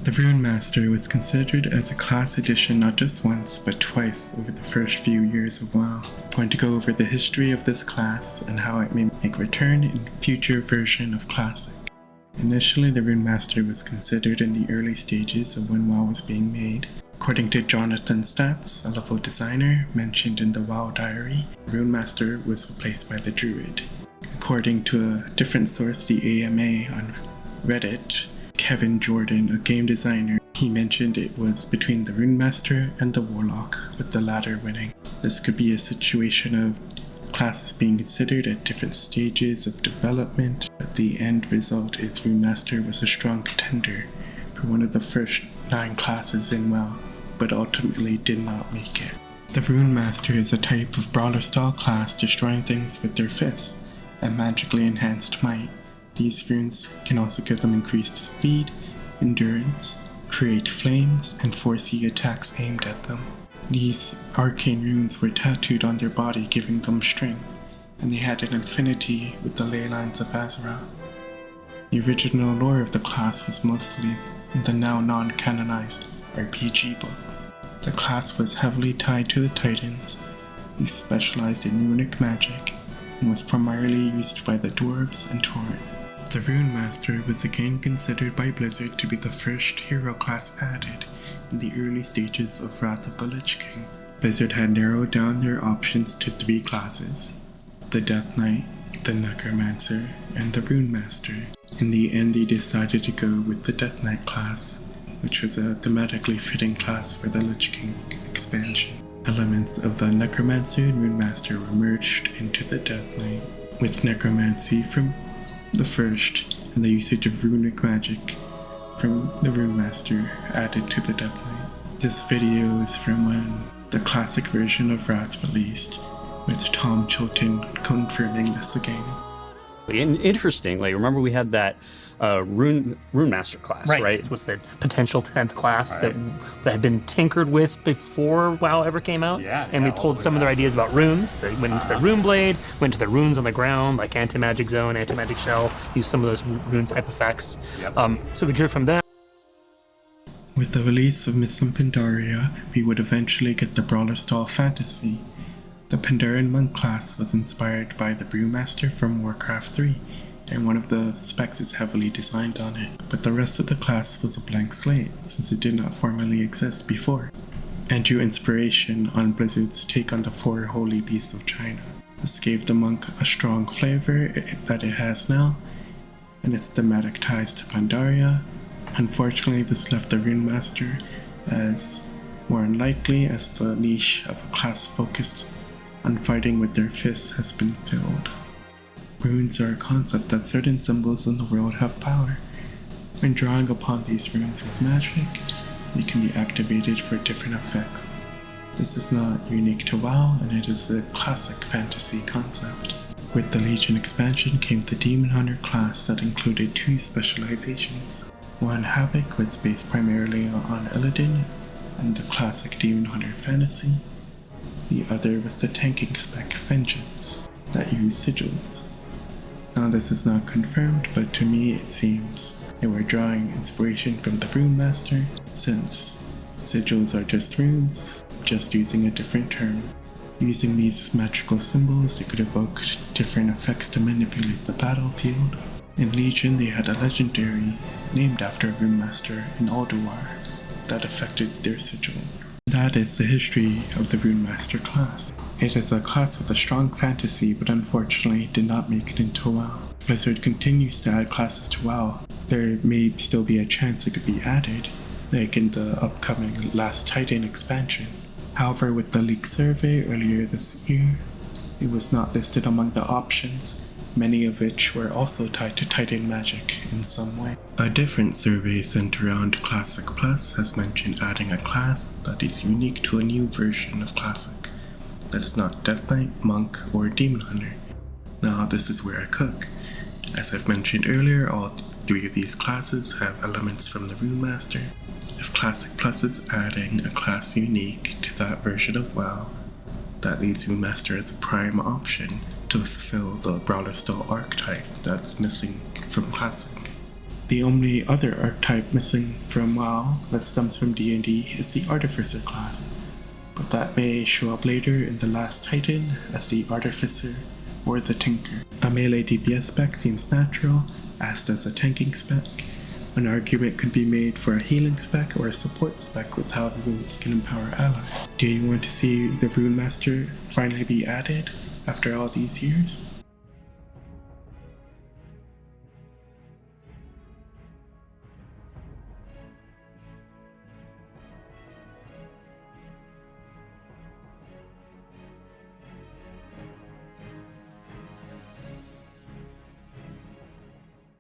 The Runemaster was considered as a class addition not just once, but twice over the first few years of WoW. I'm going to go over the history of this class and how it may make return in future version of Classic. Initially, the Runemaster was considered in the early stages of when WoW was being made. According to Jonathan Stats, a level designer mentioned in the WoW diary, the Runemaster was replaced by the Druid. According to a different source, the AMA on Reddit, Kevin Jordan, a game designer, he mentioned it was between the Runemaster and the Warlock, with the latter winning. This could be a situation of classes being considered at different stages of development, but the end result is Runemaster was a strong contender for one of the first 9 classes in WoW, but ultimately did not make it. The Runemaster is a type of brawler style class destroying things with their fists and magically enhanced might. These runes can also give them increased speed, endurance, create flames, and foresee attacks aimed at them. These arcane runes were tattooed on their body, giving them strength, and they had an affinity with the ley lines of Azeroth. The original lore of the class was mostly in the now non-canonized RPG books. The class was heavily tied to the Titans, who specialized in runic magic, and was primarily used by the Dwarves and Tauren. The Runemaster was again considered by Blizzard to be the first hero class added in the early stages of Wrath of the Lich King. Blizzard had narrowed down their options to 3 classes: the Death Knight, the Necromancer, and the Runemaster. In the end, they decided to go with the Death Knight class, which was a thematically fitting class for the Lich King expansion. Elements of the Necromancer and Runemaster were merged into the Death Knight, with Necromancy from the first and the usage of runic magic from the Runemaster added to the Death Knight. This video is from when the classic version of Wrath released, with Tom Chilton confirming this again. And interestingly, remember we had that Runemaster class, right? It was the potential 10th class that had been tinkered with before WoW ever came out. And we pulled some of their ideas about runes. They went into the rune blade, went to the runes on the ground, like anti-magic zone, anti-magic shell, used some of those rune type effects. So we drew from that. With the release of Mists in Pandaria, we would eventually get the brawler style fantasy. The Pandaren monk class was inspired by the Brewmaster from Warcraft 3, and one of the specs is heavily designed on it, but the rest of the class was a blank slate since it did not formally exist before, and drew inspiration on Blizzard's take on the 4 holy beasts of China. This gave the monk a strong flavor that it has now, and its thematic ties to Pandaria. Unfortunately, this left the Runemaster as more unlikely, as the niche of a class focused on fighting with their fists has been filled. Runes are a concept that certain symbols in the world have power. When drawing upon these runes with magic, they can be activated for different effects. This is not unique to WoW, and it is a classic fantasy concept. With the Legion expansion came the Demon Hunter class that included 2 specializations. One, Havoc, was based primarily on Illidan and the classic Demon Hunter fantasy. The other was the tanking spec Vengeance, that used sigils. Now this is not confirmed, but to me it seems they were drawing inspiration from the Runemaster, since sigils are just runes, just using a different term. Using these magical symbols, they could evoke different effects to manipulate the battlefield. In Legion, they had a legendary named after a Runemaster in Ulduar that affected their sigils. That is the history of the Runemaster class. It is a class with a strong fantasy, but unfortunately did not make it into WoW. Blizzard continues to add classes to WoW. There may still be a chance it could be added, like in the upcoming Last Titan expansion. However, with the leak survey earlier this year, it was not listed among the options, many of which were also tied to Titan magic in some way. A different survey centered around Classic Plus has mentioned adding a class that is unique to a new version of Classic, that is not Death Knight, Monk, or Demon Hunter. Now this is where I cook. As I've mentioned earlier, all 3 of these classes have elements from the Runemaster. If Classic Plus is adding a class unique to that version of WoW, that leaves Runemaster as a prime option to fulfill the brawler style archetype that's missing from Classic. The only other archetype missing from WoW that stems from D&D is the Artificer class, but that may show up later in the Last Titan as the Artificer or the Tinker. A melee DPS spec seems natural, as does a tanking spec. An argument could be made for a healing spec or a support spec with how runes can empower allies. Do you want to see the Runemaster finally be added after all these years?